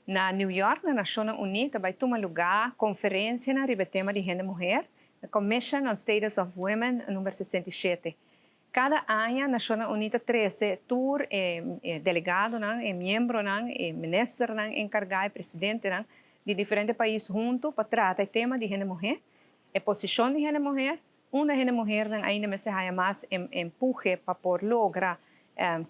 Na New York, na Nações Unidas, vai tomar lugar conferência sobre o tema de gênero e mulher, a Commission on Status of Women, número 67. Cada ano, a Nações Unidas traz tour delegado, membro, ministro, encarregado, presidente de diferentes países juntos para tratar o tema de gênero e mulher, a posição de gênero e mulher, uma gênero e mulher ainda me se mais empuje para por lograr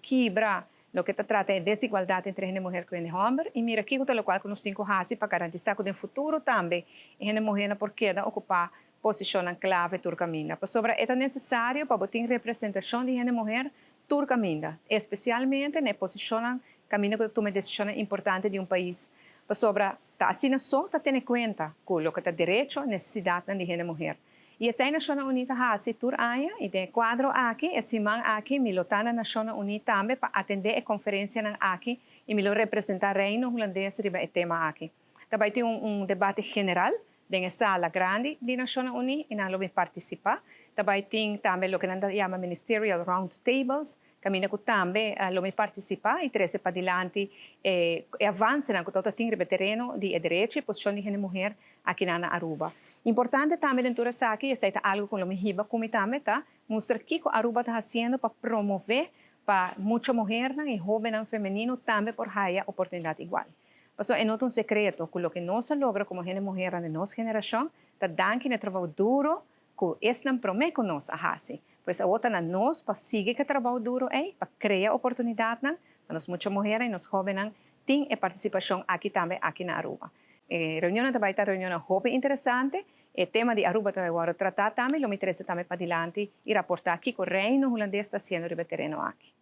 quebrar lo que trata de desigualdade entre gênero e mulher e homem, e mira aqui o qual nós temos que fazer para garantizar que no futuro também gênero e mulher porque ocupar posição clave tur caminho. Por sobre é necessário para botar representação de gênero e mulher tur caminho, especialmente na posição caminho que toma decisões importantes de país. Por sobre tá assim só tá tendo conta com o que tá direito, necessidade de gênero e mulher. E essa Nações Unidas há tur aia e de quadro aqui, esse man aqui me lotana Nações Unidas também para atender a conferência aqui e me lo representar reino holandês sobre o tema aqui. Também tem debate geral na sala grande de Nações Unidas e nós vamos participar. Também tem também o que nós chamamos Ministerial Round Tables, caminho que também vamos participar e trazer para adiante e avançar com todo o terreno de direito e posição de gênero e mulher aqui na Aruba. Importante também dentro dessa aqui é algo que nós hiba como também tá mostrar que a Aruba está fazendo para promover para muitas mulheres e jovens femininos também por haya oportunidade igual. Então, é não um segredo que o que nós logra como gênero e mulher na nossa geração, está dando que trabalho duro que Islam promete que nós fazemos. Pois a outra na nós para seguir que trabalho duro é para criar oportunidade para nós muitas mulheres e nós jovens tem a participação aqui também aqui na Aruba. Reunião também está reunião muito interessante. O tema de Aruba também agora tratar também, lo me interessa também para adiante e reportar aqui que o reino holandês está sendo no terreno aqui.